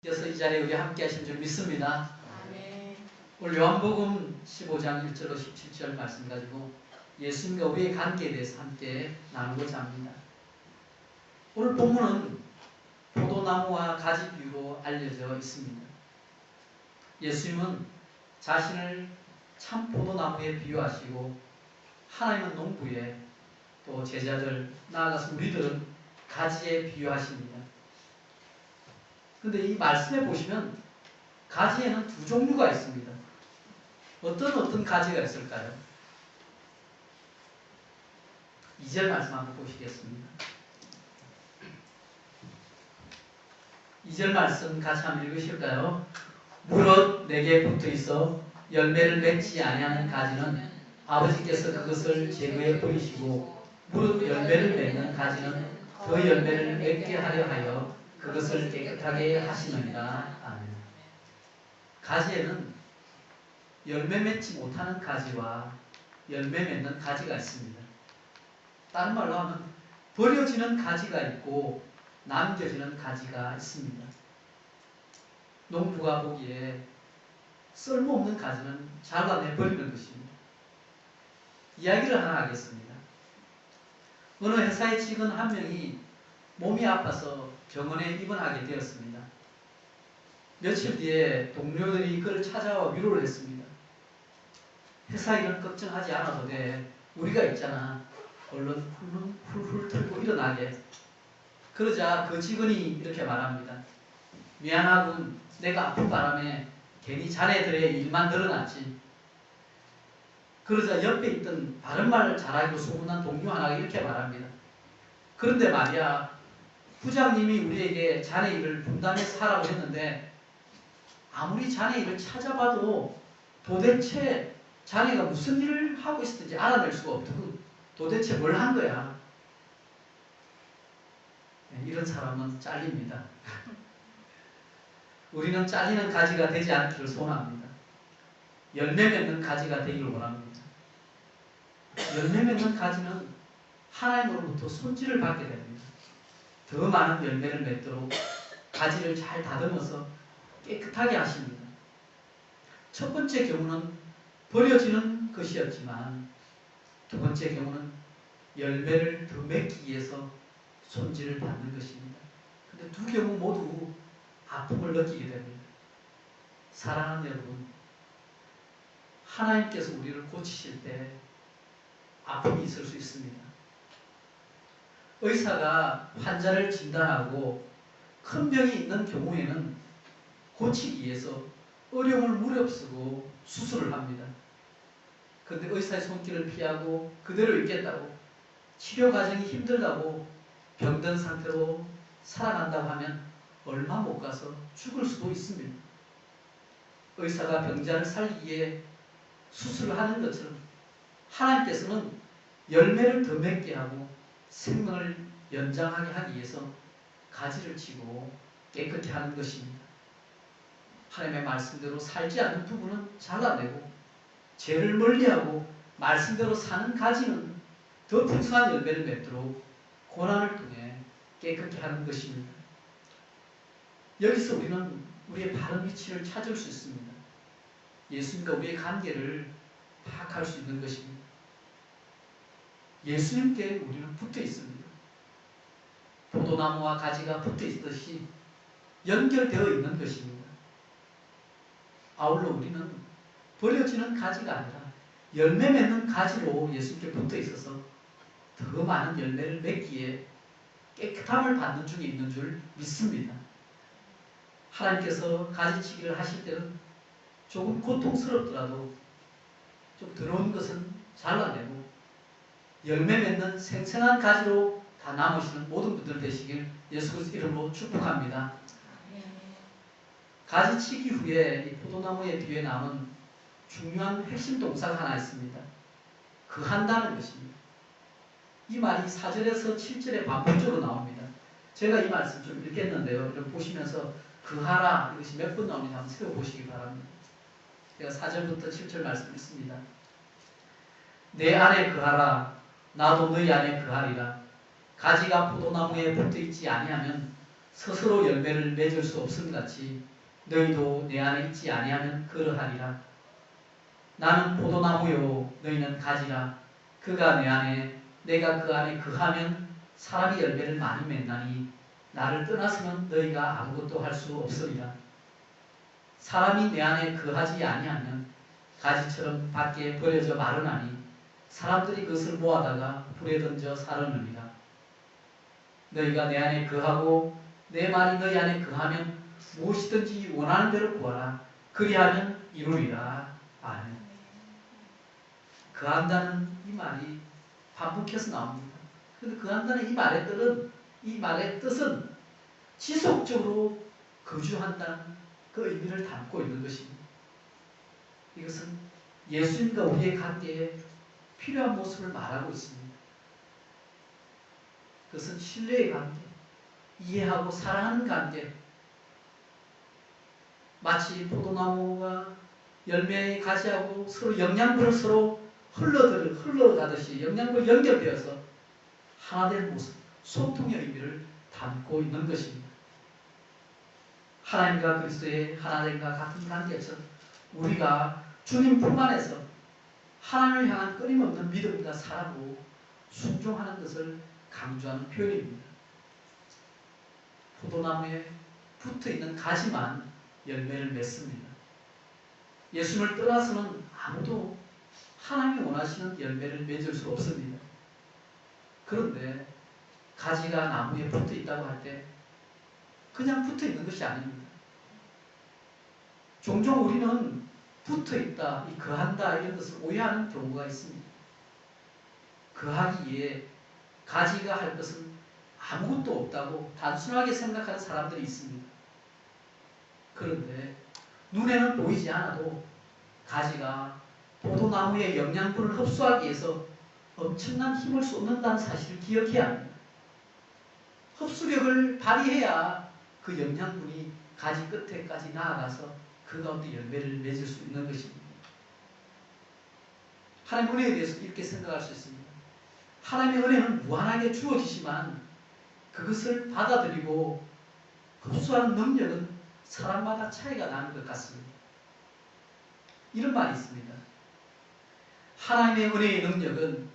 그래서 이 자리에 우리 함께 하신 줄 믿습니다. 아멘. 오늘 요한복음 15장 1절로 17절 말씀 가지고 예수님과 우리의 관계에 대해서 함께 나누고자 합니다. 오늘 본문은 포도나무와 가지 비유로 알려져 있습니다. 예수님은 자신을 참 포도나무에 비유하시고 하나님은 농부에, 또 제자들, 나아가서 우리들은 가지에 비유하십니다. 그런데 이 말씀에 보시면 가지에는 두 종류가 있습니다. 어떤 가지가 있을까요? 2절 말씀 한번 보시겠습니다. 2절 말씀 같이 한번 읽으실까요? 무릇 내게 붙어있어 열매를 맺지 아니하는 가지는 아버지께서 그것을 제거해 버리시고, 무릇 열매를 맺는 가지는 더 열매를 맺게 하려 하여 그것을 깨끗하게 하시느니라. 아멘. 가지에는 열매 맺지 못하는 가지와 열매 맺는 가지가 있습니다. 다른 말로 하면 버려지는 가지가 있고 남겨지는 가지가 있습니다. 농부가 보기에 쓸모없는 가지는 잘라내 버리는 것입니다. 이야기를 하나 하겠습니다. 어느 회사에 직원 한 명이 몸이 아파서 병원에 입원하게 되었습니다. 며칠 뒤에 동료들이 그를 찾아와 위로를 했습니다. 회사 일은 걱정하지 않아도 돼. 우리가 있잖아. 얼른 훌훌 털고 일어나게. 그러자 그 직원이 이렇게 말합니다. 미안하군. 내가 아픈 바람에 괜히 자네들의 일만 늘어났지. 그러자 옆에 있던 바른말 잘하기로 소문난 동료 하나가 이렇게 말합니다. 그런데 말이야, 부장님이 우리에게 자네 일을 분담해서 하라고 했는데 아무리 자네 일을 찾아봐도 도대체 자네가 무슨 일을 하고 있었는지 알아낼 수가 없고 도대체 뭘 한 거야. 이런 사람은 잘립니다. 우리는 잘리는 가지가 되지 않기를 소원합니다. 열매 맺는 가지가 되기를 원합니다. 열매 맺는 가지는 하나님으로부터 손질을 받게 됩니다. 더 많은 열매를 맺도록 가지를 잘 다듬어서 깨끗하게 하십니다. 첫 번째 경우는 버려지는 것이었지만 두 번째 경우는 열매를 더 맺기 위해서 손질을 받는 것입니다. 근데 두 경우 모두 아픔을 느끼게 됩니다. 사랑하는 여러분, 하나님께서 우리를 고치실 때 아픔이 있을 수 있습니다. 의사가 환자를 진단하고 큰 병이 있는 경우에는 고치기 위해서 어려움을 무릅쓰고 수술을 합니다. 그런데 의사의 손길을 피하고 그대로 있겠다고, 치료 과정이 힘들다고 병든 상태로 살아간다고 하면 얼마 못 가서 죽을 수도 있습니다. 의사가 병자를 살리기 위해 수술을 하는 것처럼 하나님께서는 열매를 더 맺게 하고 생명을 연장하게 하기 위해서 가지를 치고 깨끗이 하는 것입니다. 하나님의 말씀대로 살지 않는 부분은 잘라내고 죄를 멀리하고 말씀대로 사는 가지는 더 풍성한 열매를 맺도록 고난을 통해 깨끗게 하는 것입니다. 여기서 우리는 우리의 바른 위치를 찾을 수 있습니다. 예수님과 우리의 관계를 파악할 수 있는 것입니다. 예수님께 우리는 붙어 있습니다. 포도나무와 가지가 붙어 있듯이 연결되어 있는 것입니다. 아울러 우리는 버려지는 가지가 아니라 열매 맺는 가지로 예수님께 붙어 있어서 더 많은 열매를 맺기에 깨끗함을 받는 중에 있는 줄 믿습니다. 하나님께서 가지치기를 하실 때는 조금 고통스럽더라도 좀 더러운 것은 잘라내고 열매 맺는 생생한 가지로 다 남으시는 모든 분들 되시길 예수 그리스도 이름으로 축복합니다. 가지치기 후에 이 포도나무의 뒤에 남은 중요한 핵심 동사가 하나 있습니다. 그한다는 것입니다. 이 말이 4절에서 7절에 반복적으로 나옵니다. 제가 이 말씀 좀 읽겠는데요. 이렇게 보시면서 그하라, 이것이 몇 번 나오는지 한번 세워보시기 바랍니다. 제가 4절부터 7절 말씀 읽습니다. 내 안에 그하라, 나도 너희 안에 그하리라. 가지가 포도나무에 붙어있지 아니하면 스스로 열매를 맺을 수 없음 같이 너희도 내 안에 있지 아니하면 그러하리라. 나는 포도나무요 너희는 가지라. 그가 내 안에 내가 그 안에 거하면 사람이 열매를 많이 맺나니 나를 떠나서는 너희가 아무것도 할 수 없으리라. 사람이 내 안에 거하지 아니하면 가지처럼 밖에 버려져 마르나니 사람들이 그것을 모아다가 불에 던져 사르느니라. 너희가 내 안에 거하고 내 말이 너희 안에 거하면 무엇이든지 원하는 대로 구하라. 그리하면 이루리라. 아멘. 거한다는 이 말이 반복해서 나옵니다. 그런데 거한다는 이 말의 뜻은 지속적으로 거주한다는 그 의미를 담고 있는 것입니다. 이것은 예수님과 우리의 관계에 필요한 모습을 말하고 있습니다. 그것은 신뢰의 관계, 이해하고 사랑하는 관계, 마치 포도나무가 열매의 가지하고 서로 영양분을 서로 흘러가듯이 영양분이 연결되어서 하나 된 모습, 소통의 의미를 담고 있는 것입니다. 하나님과 그리스도의 하나됨과 같은 관계처럼 우리가 주님 품 안에서 하나님을 향한 끊임없는 믿음과 사랑으로 순종하는 것을 강조하는 표현입니다. 포도나무에 붙어있는 가지만 열매를 맺습니다. 예수님을 떠나서는 아무도 하나님이 원하시는 열매를 맺을 수 없습니다. 그런데 가지가 나무에 붙어있다고 할 때 그냥 붙어있는 것이 아닙니다. 종종 우리는 붙어있다, 거한다 이런 것을 오해하는 경우가 있습니다. 거하기에 가지가 할 것은 아무것도 없다고 단순하게 생각하는 사람들이 있습니다. 그런데 눈에는 보이지 않아도 가지가 포도나무의 영양분을 흡수하기 위해서 엄청난 힘을 쏟는다는 사실을 기억해야 합니다. 흡수력을 발휘해야 그 영양분이 가지 끝에까지 나아가서 그 가운데 열매를 맺을 수 있는 것입니다. 하나님의 은혜에 대해서 이렇게 생각할 수 있습니다. 하나님의 은혜는 무한하게 주어지지만 그것을 받아들이고 흡수하는 능력은 사람마다 차이가 나는 것 같습니다. 이런 말이 있습니다. 하나님의 은혜의 능력은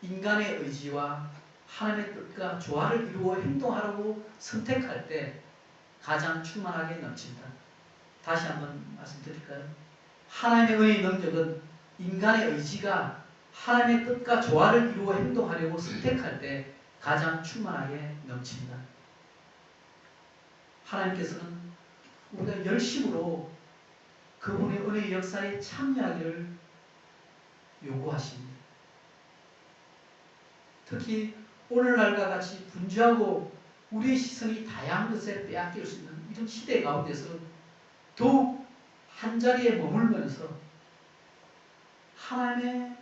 인간의 의지와 하나님의 뜻과 조화를 이루어 행동하라고 선택할 때 가장 충만하게 넘친다. 다시 한번 말씀드릴까요? 하나님의 은혜의 능력은 인간의 의지가 하나님의 뜻과 조화를 이루어 행동하려고 선택할 때 가장 충만하게 넘친다. 하나님께서는 우리가 열심으로 그분의 은혜의 역사에 참여하기를 요구하십니다. 특히 오늘날과 같이 분주하고 우리의 시선이 다양한 것에 빼앗길 수 있는 이런 시대 가운데서 더욱 한자리에 머물면서 하나님의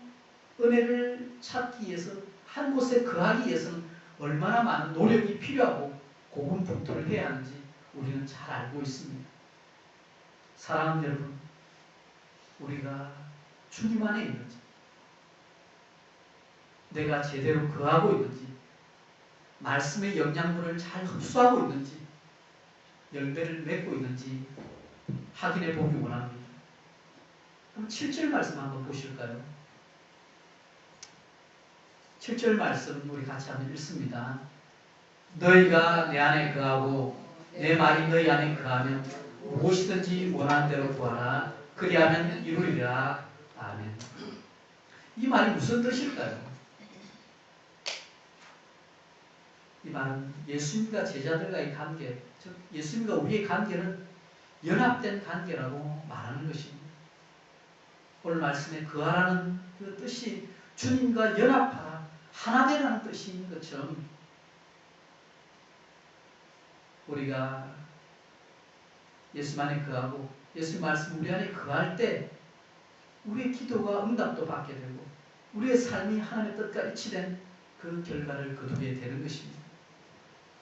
은혜를 찾기 위해서 한 곳에 거하기 위해서는 얼마나 많은 노력이 필요하고 고군분투를 해야 하는지 우리는 잘 알고 있습니다. 사랑하는 여러분, 우리가 주님 안에 있는지, 내가 제대로 거하고 있는지, 말씀의 영양분을 잘 흡수하고 있는지, 열매를 맺고 있는지 확인해 보기 원합니다. 그럼 7절 말씀 한번 보실까요? 7절 말씀 우리 같이 한번 읽습니다. 너희가 내 안에 거하고 내 말이 너희 안에 거하면 무엇이든지 원하는 대로 구하라. 그리하면 이루리라. 아멘. 이 말이 무슨 뜻일까요? 이 말은 예수님과 제자들과의 관계, 즉 예수님과 우리의 관계는 연합된 관계라고 말하는 것입니다. 오늘 말씀에 거하라는 그 뜻이 주님과 연합하라, 하나 되라는 뜻인 것처럼 우리가 예수 안에 거하고 예수 말씀 우리 안에 거할 때 우리의 기도가 응답도 받게 되고 우리의 삶이 하나님의 뜻과 일치된 그 결과를 거두게 되는 것입니다.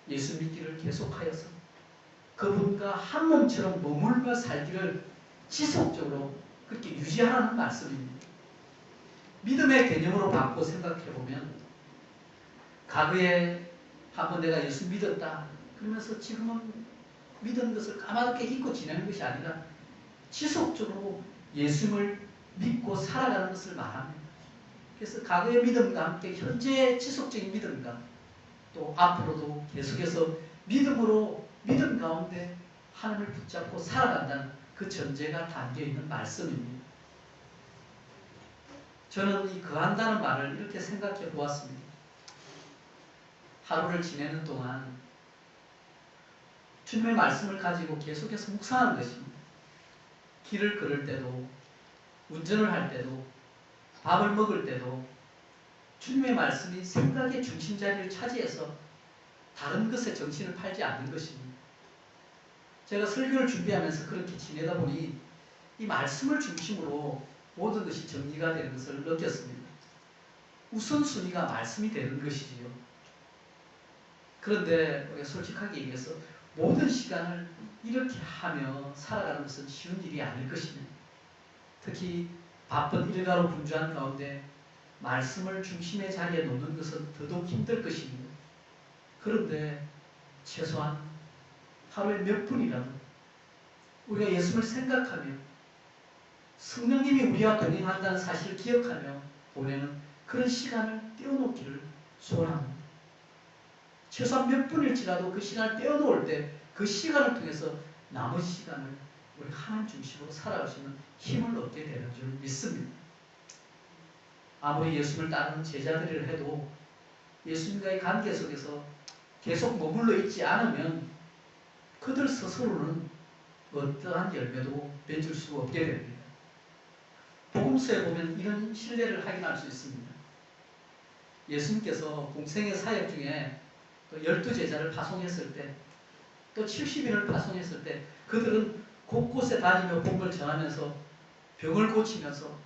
예수 믿기를 계속하여서 그분과 한 몸처럼 머물며 살기를 지속적으로 그렇게 유지하라는 말씀입니다. 믿음의 개념으로 바꿔 생각해 보면 과거에 한번 내가 예수 믿었다. 그러면서 지금은 믿은 것을 까맣게 잊고 지내는 것이 아니라 지속적으로 예수님을 믿고 살아가는 것을 말합니다. 그래서 과거의 믿음과 함께 현재의 지속적인 믿음과 또 앞으로도 계속해서 믿음으로 믿음 가운데 하나님을 붙잡고 살아간다는 그 전제가 담겨있는 말씀입니다. 저는 이 거한다는 말을 이렇게 생각해 보았습니다. 하루를 지내는 동안 주님의 말씀을 가지고 계속해서 묵상하는 것입니다. 길을 걸을 때도, 운전을 할 때도, 밥을 먹을 때도 주님의 말씀이 생각의 중심 자리를 차지해서 다른 것에 정신을 팔지 않는 것입니다. 제가 설교를 준비하면서 그렇게 지내다 보니 이 말씀을 중심으로 모든 것이 정리가 되는 것을 느꼈습니다. 우선순위가 말씀이 되는 것이지요. 그런데 우리가 솔직하게 얘기해서 모든 시간을 이렇게 하며 살아가는 것은 쉬운 일이 아닐 것입니다. 특히 바쁜 일가로 분주한 가운데 말씀을 중심의 자리에 놓는 것은 더더욱 힘들 것입니다. 그런데 최소한 하루에 몇 분이라도 우리가 예수님을 생각하며 성령님이 우리와 동행한다는 사실을 기억하며 보내는 그런 시간을 떼어놓기를 소원합니다. 최소한 몇 분일지라도 그 시간을 떼어놓을 때 그 시간을 통해서 남은 시간을 우리 하나님 중심으로 살아갈 수 있는 힘을 얻게 되는 줄 믿습니다. 아무리 예수님을 따르는 제자들이라 해도 예수님과의 관계 속에서 계속 머물러 있지 않으면 그들 스스로는 어떠한 열매도 맺을 수 없게 됩니다. 복음서에 보면 이런 신뢰를 확인할 수 있습니다. 예수님께서 공생의 사역 중에 또 12제자를 파송했을 때, 또 70인을 파송했을 때 그들은 곳곳에 다니며 복음을 전하면서 병을 고치면서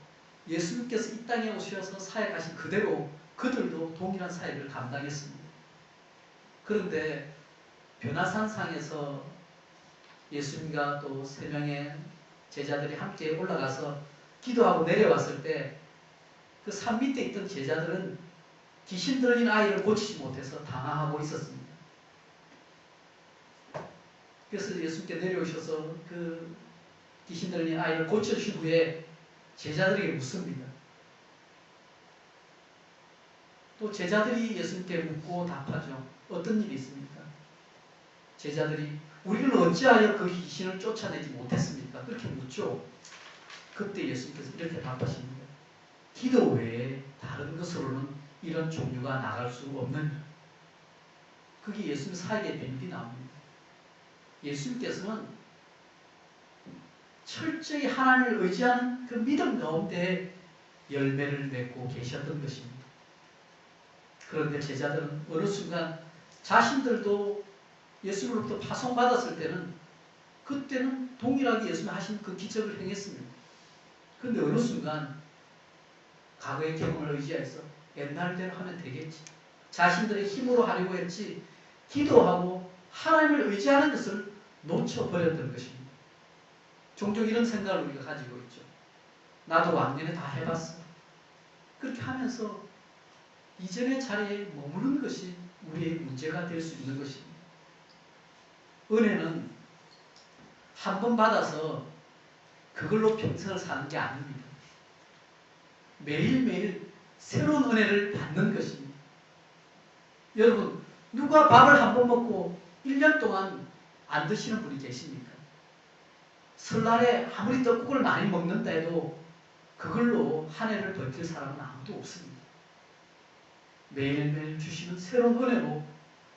예수님께서 이 땅에 오셔서 사역하신 그대로 그들도 동일한 사역을 감당했습니다. 그런데 변화산상에서 예수님과 또 3명의 제자들이 함께 올라가서 기도하고 내려왔을 때 그 산 밑에 있던 제자들은 귀신 들린 아이를 고치지 못해서 당황하고 있었습니다. 그래서 예수님께 내려오셔서 그 귀신 들린 아이를 고쳐주신 후에 제자들에게 묻습니다. 또 제자들이 예수님께 묻고 답하죠. 어떤 일이 있습니까? 제자들이 우리는 어찌하여 그 귀신을 쫓아내지 못했습니까? 그렇게 묻죠. 그때 예수님께서 이렇게 답하십니다. 기도 외에 다른 것으로는 이런 종류가 나갈 수 없느니라. 그게 예수님 사역의 비밀이 나옵니다. 예수님께서는 철저히 하나님을 의지하는 그 믿음 가운데 열매를 맺고 계셨던 것입니다. 그런데 제자들은 어느 순간 자신들도 예수님으로부터 파송받았을 때는 그때는 동일하게 예수님 하신 그 기적을 행했습니다. 그런데 어느 순간 과거의 경험을 의지해서 옛날대로 하면 되겠지. 자신들의 힘으로 하려고 했지 기도하고 하나님을 의지하는 것을 놓쳐버렸던 것입니다. 종종 이런 생각을 우리가 가지고 있죠. 나도 왕년에 다 해봤어. 그렇게 하면서 이전의 자리에 머무르는 것이 우리의 문제가 될 수 있는 것입니다. 은혜는 한 번 받아서 그걸로 평생을 사는 게 아닙니다. 매일매일 새로운 은혜를 받는 것입니다. 여러분, 누가 밥을 한 번 먹고 1년 동안 안 드시는 분이 계십니까? 설날에 아무리 떡국을 많이 먹는다 해도 그걸로 한 해를 버틸 사람은 아무도 없습니다. 매일매일 주시는 새로운 은혜로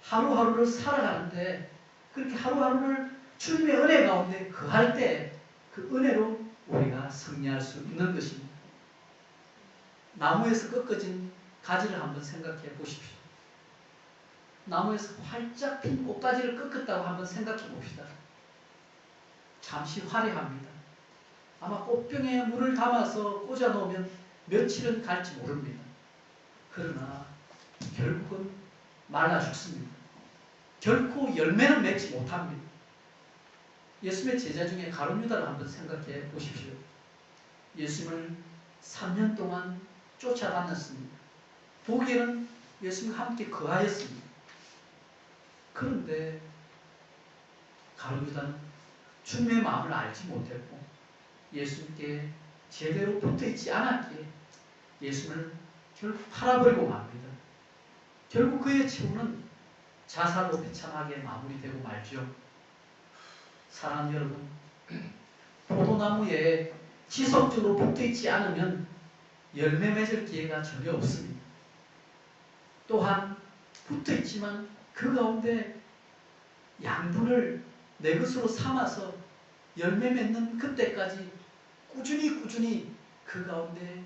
하루하루를 살아가는데 그렇게 하루하루를 주님의 은혜 가운데 거할 때 그 은혜로 우리가 승리할 수 있는 것입니다. 나무에서 꺾어진 가지를 한번 생각해 보십시오. 나무에서 활짝 핀 꽃가지를 꺾었다고 한번 생각해 봅시다. 잠시 화려합니다. 아마 꽃병에 물을 담아서 꽂아 놓으면 며칠은 갈지 모릅니다. 그러나 결국은 말라 죽습니다. 결코 열매는 맺지 못합니다. 예수님의 제자 중에 가룟 유다를 한번 생각해 보십시오. 예수님을 3년 동안 쫓아다녔습니다. 보기에는 예수님과 함께 거하였습니다. 그런데 가룟 유다는 주님의 마음을 알지 못했고 예수님께 제대로 붙어있지 않았기에 예수를 결국 팔아버리고 맙니다. 결국 그의 최후는 자살로 비참하게 마무리되고 말죠. 사랑하는 여러분, 포도나무에 지속적으로 붙어있지 않으면 열매 맺을 기회가 전혀 없습니다. 또한 붙어있지만 그 가운데 양분을 내 것으로 삼아서 열매 맺는 그때까지 꾸준히 그 가운데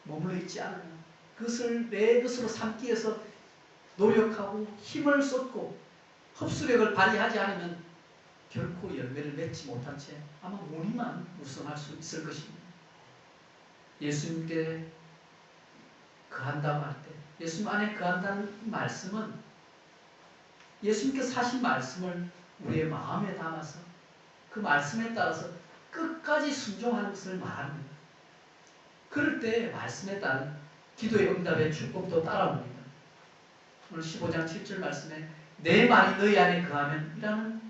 머물러 있지 않으면 그것을 내 것으로 삼기 위해서 노력하고 힘을 쏟고 흡수력을 발휘하지 않으면 결코 열매를 맺지 못한 채 아마 무늬만 우승할 수 있을 것입니다. 예수님께 거한다고 할 때 예수님 안에 거한다는 말씀은 예수님께서 하신 말씀을 우리의 마음에 담아서 그 말씀에 따라서 끝까지 순종하는 것을 말합니다. 그럴 때 말씀에 따른 기도의 응답의 축복도 따라옵니다. 오늘 15장 7절 말씀에 내 말이 너희 안에 거하면 이라는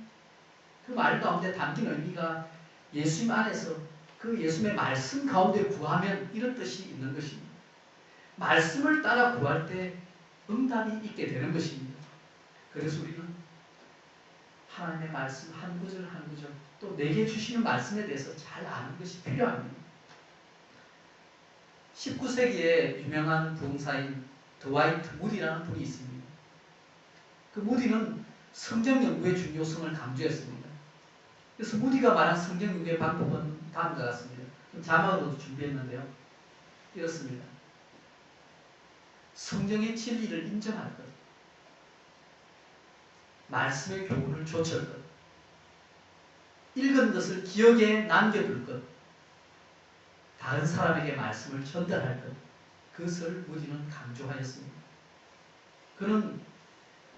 그 말 가운데 담긴 의미가 예수님 안에서 그 예수님의 말씀 가운데 구하면 이런 뜻이 있는 것입니다. 말씀을 따라 구할 때 응답이 있게 되는 것입니다. 그래서 우리는 하나님의 말씀 한 구절 한 구절 또 내게 주시는 말씀에 대해서 잘 아는 것이 필요합니다. 19세기에 유명한 부흥사인 드와이트 무디라는 분이 있습니다. 그 무디는 성경 연구의 중요성을 강조했습니다. 그래서 무디가 말한 성경 연구의 방법은 다음과 같습니다. 자막으로도 준비했는데요. 이렇습니다. 성경의 진리를 인정할 것, 말씀의 교훈을 좇을 것, 읽은 것을 기억에 남겨둘 것, 다른 사람에게 말씀을 전달할 것, 그것을 무디는 강조하였습니다. 그는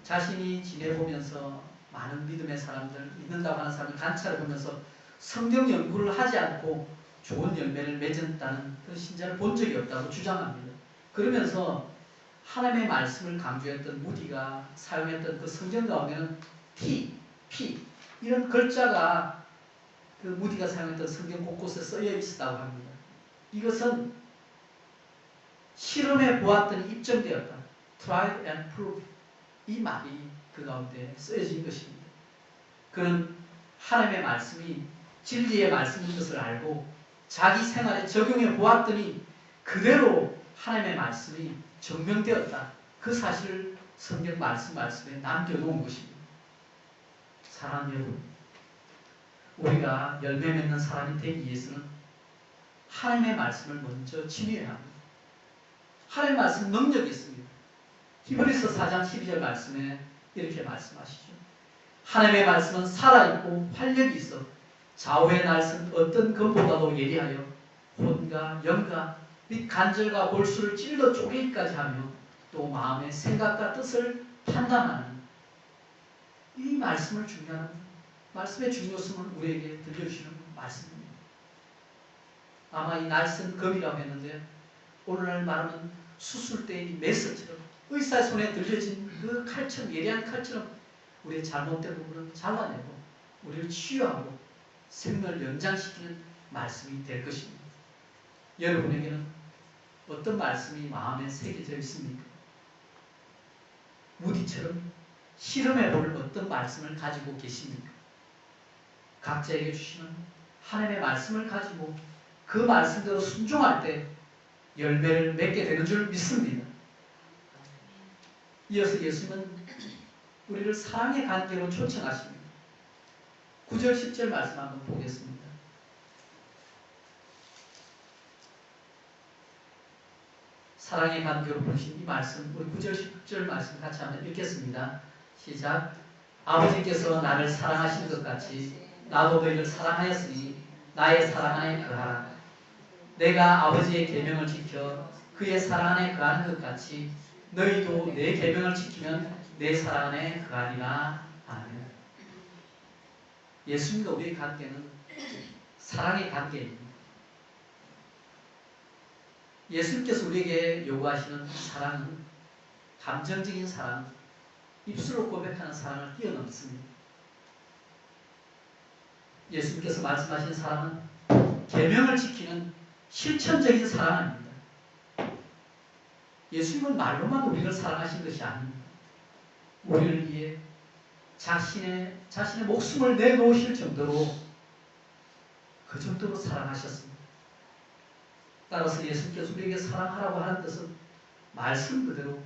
자신이 지내보면서 많은 믿음의 사람들, 믿는다고 하는 사람을 관찰해 보면서 성경 연구를 하지 않고 좋은 열매를 맺었다는 그 신자를 본 적이 없다고 주장합니다. 그러면서 하나님의 말씀을 강조했던 무디가 사용했던 그 성경 가운데는 T, P 이런 글자가 그 무디가 사용했던 성경 곳곳에 쓰여 있었다고 합니다. 이것은 실험해 보았더니 입증되었다. Tried and proved. 이 말이 그 가운데 쓰여진 것입니다. 그는 하나님의 말씀이 진리의 말씀인 것을 알고 자기 생활에 적용해 보았더니 그대로 하나님의 말씀이 증명되었다. 그 사실을 성경 말씀에 남겨놓은 것입니다. 사랑하는 여러분, 우리가 열매 맺는 사람이 되기 위해서는 하나님의 말씀을 먼저 지녀야 합니다. 하나님의 말씀 능력이 있습니다. 히브리서 4장 12절 말씀에 이렇게 말씀하시죠. 하나님의 말씀은 살아있고 활력이 있어 좌우의 날선 어떤 검보다도 예리하여 혼과 영과 및 간절과 골수를 찔러 쪼개기까지 하며 또 마음의 생각과 뜻을 판단하는 이 말씀을 중요한 말씀의 중요성을 우리에게 들려주시는 말씀입니다. 아마 이 날선 검이라고 했는데 오늘날 말하면 수술대의 메스처럼 의사의 손에 들려진 그 칼처럼 예리한 칼처럼 우리의 잘못된 부분을 잘라내고 우리를 치유하고 생명을 연장시키는 말씀이 될 것입니다. 여러분에게는 어떤 말씀이 마음에 새겨져 있습니까? 무디처럼 실험해볼 어떤 말씀을 가지고 계십니까? 각자에게 주시는 하나님의 말씀을 가지고 그 말씀대로 순종할 때 열매를 맺게 되는 줄 믿습니다. 이어서 예수님은 우리를 사랑의 관계로 초청하십니다. 9절 10절 말씀 한번 보겠습니다. 사랑의 관계로 보신 이 말씀, 우리 9절 10절 말씀 같이 한번 읽겠습니다. 시작. 아버지께서 나를 사랑하신 것 같이 나도 너희를 사랑하였으니 나의 사랑 안에 거하라. 내가 아버지의 계명을 지켜 그의 사랑 안에 거하는 것 같이 너희도 내 계명을 지키면 내 사랑 안에 거하리라. 아멘. 예수님과 우리의 관계는 사랑의 관계입니다. 예수님께서 우리에게 요구하시는 사랑은 감정적인 사랑, 입술로 고백하는 사랑을 뛰어넘습니다. 예수님께서 말씀하신 사랑은 계명을 지키는 실천적인 사랑 아닙니다. 예수님은 말로만 우리를 사랑하신 것이 아닙니다. 우리를 위해 자신의 목숨을 내놓으실 정도로 그 정도로 사랑하셨습니다. 따라서 예수님께서 우리에게 사랑하라고 하는 것은 말씀 그대로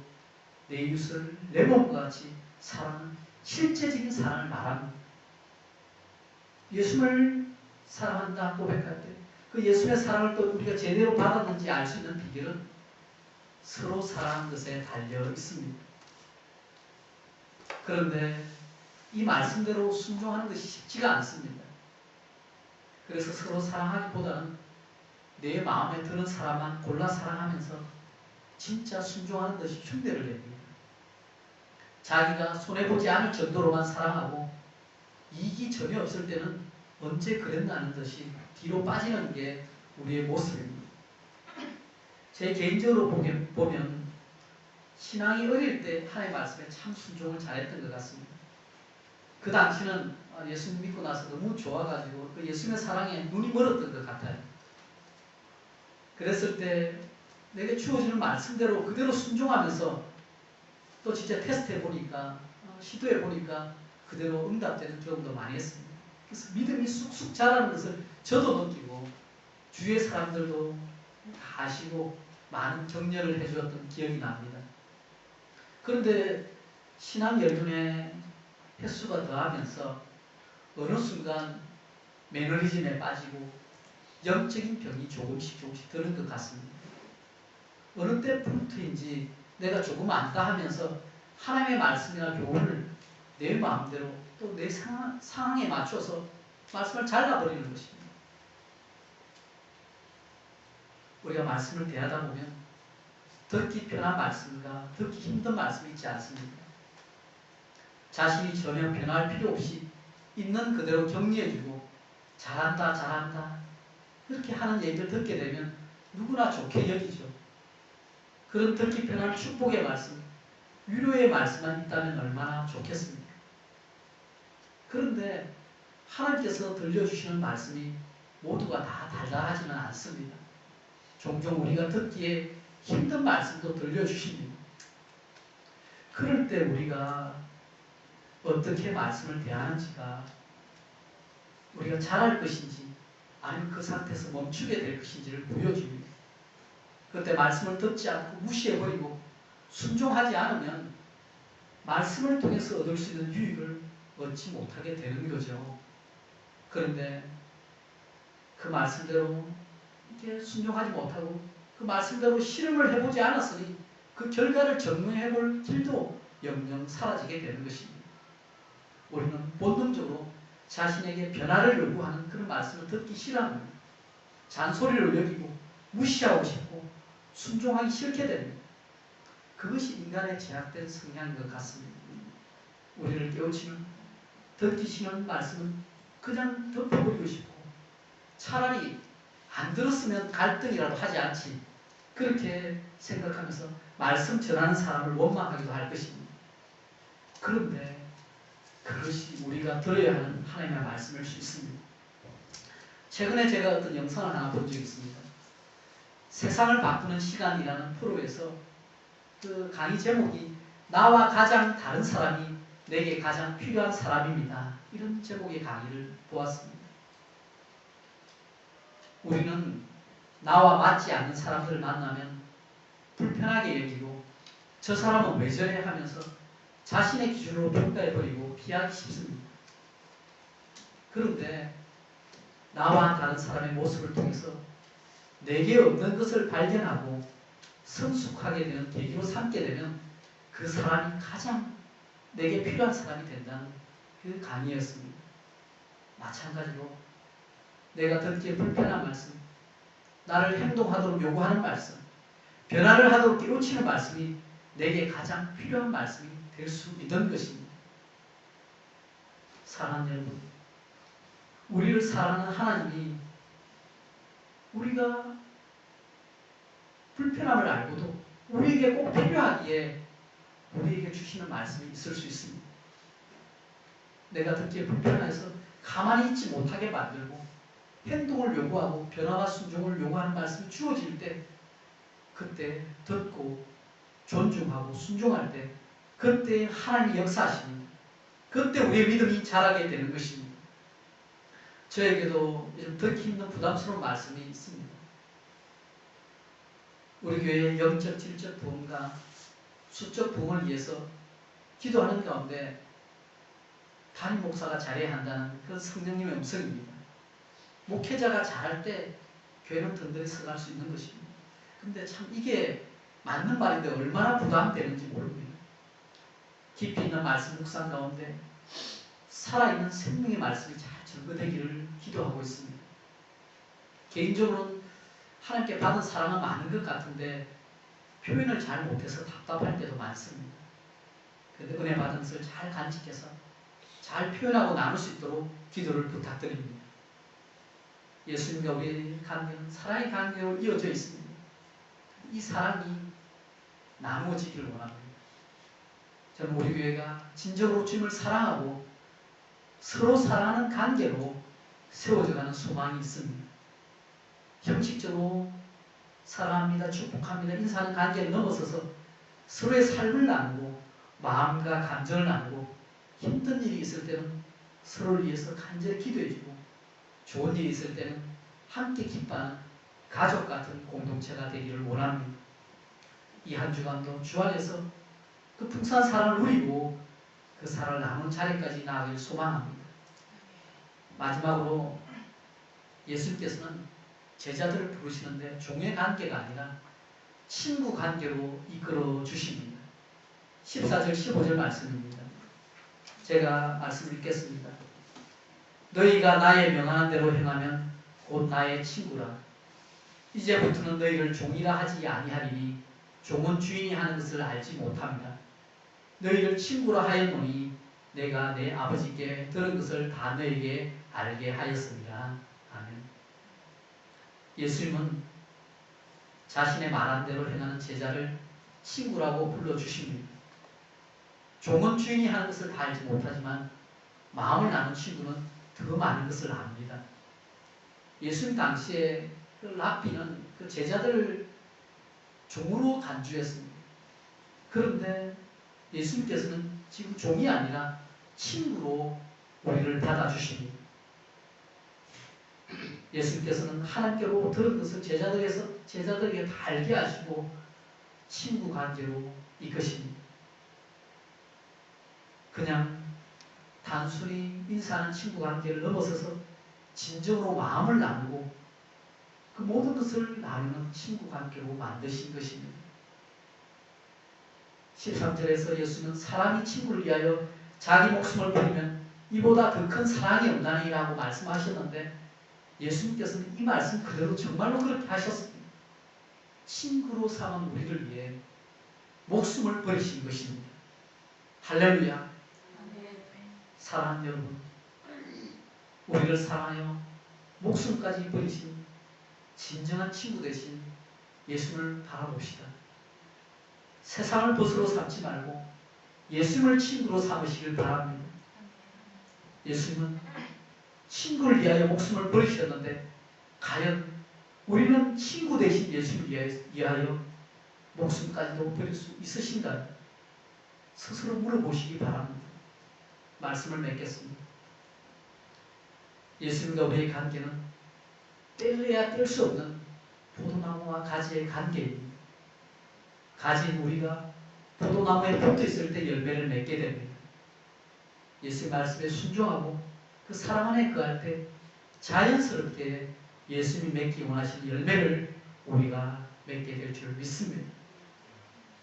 내 이웃을 내 몸과 같이 사랑하는 실제적인 사랑을 말합니다. 예수님을 사랑한다 고백할 때 그 예수님의 사랑을 또 우리가 제대로 받았는지 알 수 있는 비결은 서로 사랑하는 것에 달려 있습니다. 그런데 이 말씀대로 순종하는 것이 쉽지가 않습니다. 그래서 서로 사랑하기보다는 내 마음에 드는 사람만 골라 사랑하면서 진짜 순종하는 것이 흉내를 냅니다. 자기가 손해보지 않을 정도로만 사랑하고 이익이 전혀 없을 때는 언제 그랬나는 듯이 뒤로 빠지는 게 우리의 모습입니다. 제 개인적으로 보면 신앙이 어릴 때 하나님의 말씀에 참 순종을 잘했던 것 같습니다. 그 당시는 예수님 믿고 나서 너무 좋아가지고 그 예수님의 사랑에 눈이 멀었던 것 같아요. 그랬을 때 내게 주어지는 말씀대로 그대로 순종하면서 또 진짜 테스트해 보니까 시도해 보니까 그대로 응답되는 경험도 많이 했습니다. 그래서 믿음이 쑥쑥 자라는 것을 저도 느끼고 주위의 사람들도 다 아시고 많은 격려를 해주었던 기억이 납니다. 그런데 신앙 연륜의 횟수가 더하면서 어느 순간 매너리즘에 빠지고 영적인 병이 조금씩 드는 것 같습니다. 어느 때부터인지 내가 조금 안다 하면서 하나님의 말씀이나 교훈을 내 마음대로 또 내 상황에 맞춰서 말씀을 잘라버리는 것입니다. 우리가 말씀을 대하다 보면 듣기 편한 말씀과 듣기 힘든 말씀이 있지 않습니까? 자신이 전혀 변할 필요 없이 있는 그대로 격려해주고 잘한다 잘한다 이렇게 하는 얘기를 듣게 되면 누구나 좋게 여기죠. 그런 듣기 편한 축복의 말씀, 위로의 말씀만 있다면 얼마나 좋겠습니까? 그런데 하나님께서 들려주시는 말씀이 모두가 다 달달하지는 않습니다. 종종 우리가 듣기에 힘든 말씀도 들려주십니다. 그럴 때 우리가 어떻게 말씀을 대하는지가 우리가 잘할 것인지 아니면 그 상태에서 멈추게 될 것인지를 보여줍니다. 그때 말씀을 듣지 않고 무시해버리고 순종하지 않으면 말씀을 통해서 얻을 수 있는 유익을 얻지 못하게 되는 거죠. 그런데 그 말씀대로 이렇게 순종하지 못하고 그 말씀대로 실험을 해보지 않았으니 그 결과를 증명해볼 길도 영영 사라지게 되는 것입니다. 우리는 본능적으로 자신에게 변화를 요구하는 그런 말씀을 듣기 싫어합니다. 잔소리를 여기고 무시하고 싶고 순종하기 싫게 됩니다. 그것이 인간의 제약된 성향인 것 같습니다. 우리를 깨우치는 듣기 싫은 말씀은 그냥 덮어버리고 싶고 차라리 안 들었으면 갈등이라도 하지 않지 그렇게 생각하면서 말씀 전하는 사람을 원망하기도 할 것입니다. 그런데 그것이 우리가 들어야 하는 하나님의 말씀일 수 있습니다. 최근에 제가 어떤 영상을 하나 본 적이 있습니다. 세상을 바꾸는 시간이라는 프로에서 그 강의 제목이 나와 가장 다른 사람이 내게 가장 필요한 사람입니다. 이런 제목의 강의를 보았습니다. 우리는 나와 맞지 않는 사람들을 만나면 불편하게 여기고 저 사람은 왜 저래 하면서 자신의 기준으로 평가해버리고 피하기 쉽습니다. 그런데 나와 다른 사람의 모습을 통해서 내게 없는 것을 발견하고 성숙하게 되는 계기로 삼게 되면 그 사람이 가장 내게 필요한 사람이 된다는 그 강의였습니다. 마찬가지로 내가 듣기에 불편한 말씀, 나를 행동하도록 요구하는 말씀, 변화를 하도록 깨우치는 말씀이 내게 가장 필요한 말씀이 될 수 있는 것입니다. 사랑하는 여러분, 우리를 사랑하는 하나님이 우리가 불편함을 알고도 우리에게 꼭 필요하기에 우리에게 주시는 말씀이 있을 수 있습니다. 내가 듣기에 불편해서 가만히 있지 못하게 만들고 행동을 요구하고 변화와 순종을 요구하는 말씀이 주어질 때 그때 듣고 존중하고 순종할 때 그때 하나님이 역사하십니다. 그때 우리의 믿음이 자라게 되는 것입니다. 저에게도 좀 듣기 힘든 부담스러운 말씀이 있습니다. 우리 교회의 영적, 질적 부흥과 수적 부흥을 위해서 기도하는 가운데 담임 목사가 잘해야 한다는 그 성령님의 음성입니다. 목회자가 잘할 때 교회는 든든히 서갈 수 있는 것입니다. 근데 참 이게 맞는 말인데 얼마나 부담되는지 모릅니다. 깊이 있는 말씀 묵상 가운데 살아있는 생명의 말씀이 잘 전거되기를 기도하고 있습니다. 개인적으로는 하나님께 받은 사랑은 많은 것 같은데 표현을 잘 못해서 답답할 때도 많습니다. 그런데 은혜 받은 것을 잘 간직해서 잘 표현하고 나눌 수 있도록 기도를 부탁드립니다. 예수님과 우리의 관계는 사랑의 관계로 이어져 있습니다. 이 사랑이 나누어지기를 원합니다. 저는 우리 교회가 진정으로 주님을 사랑하고 서로 사랑하는 관계로 세워져가는 소망이 있습니다. 형식적으로 사랑합니다, 축복합니다, 인사하는 관계를 넘어서서 서로의 삶을 나누고 마음과 감정을 나누고 힘든 일이 있을 때는 서로를 위해서 간절히 기도해주고 좋은 일이 있을 때는 함께 기뻐하는 가족 같은 공동체가 되기를 원합니다. 이 한 주간도 주 안에서 그 풍성한 사랑을 누리고 그 사랑을 나눈 자리까지 나아가길 소망합니다. 마지막으로 예수님께서는 제자들을 부르시는데 종의 관계가 아니라 친구 관계로 이끌어 주십니다. 14절 15절 말씀입니다. 제가 말씀을 읽겠습니다. 너희가 나의 명하는 대로 행하면 곧 나의 친구라. 이제부터는 너희를 종이라 하지 아니하리니 종은 주인이 하는 것을 알지 못합니다. 너희를 친구라 하였노니 내가 내 아버지께 들은 것을 다 너희에게 알게 하였습니다. 아멘. 예수님은 자신의 말한 대로 행하는 제자를 친구라고 불러주십니다. 종은 주인이 하는 것을 다 알지 못하지만 마음을 나눈 친구는 더 많은 것을 압니다. 예수님 당시에 그 랍비는 그 제자들을 종으로 간주했습니다. 그런데 예수님께서는 지금 종이 아니라 친구로 우리를 받아주십니다. 예수님께서는 하나님께로 들은 것을 제자들에게 다 알게 하시고 친구 관계로 이끄십니다. 그냥 단순히 인사하는 친구 관계를 넘어서서 진정으로 마음을 나누고 그 모든 것을 나누는 친구 관계로 만드신 것입니다. 13절에서 예수는 사람이 친구를 위하여 자기 목숨을 버리면 이보다 더 큰 사랑이 없나니라고 말씀하셨는데 예수님께서는 이 말씀 그대로 정말로 그렇게 하셨습니다. 친구로 삼은 우리를 위해 목숨을 버리신 것입니다. 할렐루야. 사랑하는 여러분, 우리를 사랑하여 목숨까지 버리신 진정한 친구 되신 예수를 바라봅시다. 세상을 벗으로 삼지 말고 예수님을 친구로 삼으시길 바랍니다. 예수님은 친구를 위하여 목숨을 버리셨는데 과연 우리는 친구 되신 예수를 위하여 목숨까지도 버릴 수 있으신가요? 스스로 물어보시기 바랍니다. 말씀을 맺겠습니다. 예수님과 우리의 관계는 뗄래야 뗄 수 없는 포도나무와 가지의 관계입니다. 가지인 우리가 포도나무에 붙어 있을 때 열매를 맺게 됩니다. 예수의 말씀에 순종하고 그 사랑 안에 거할 때 자연스럽게 예수님이 맺기 원하시는 열매를 우리가 맺게 될 줄 믿습니다.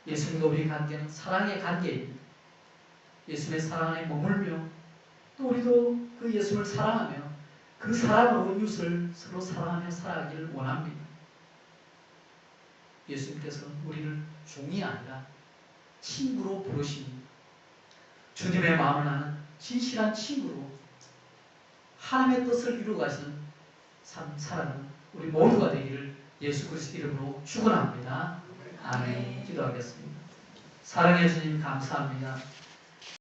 예수님과 우리의 관계는 사랑의 관계입니다. 예수님의 사랑 안에 머물며 또 우리도 그 예수를 사랑하며 그 사랑으로 이웃을 서로 사랑하며 살아가기를 원합니다. 예수님께서는 우리를 종이 아니라 친구로 부르십니다. 주님의 마음을 아는 진실한 친구로 하나님의 뜻을 이루어 가시는 삶 살아가는 우리 모두가 되기를 예수 그리스도 이름으로 축원합니다. 아멘. 기도하겠습니다. 사랑해 주님 감사합니다.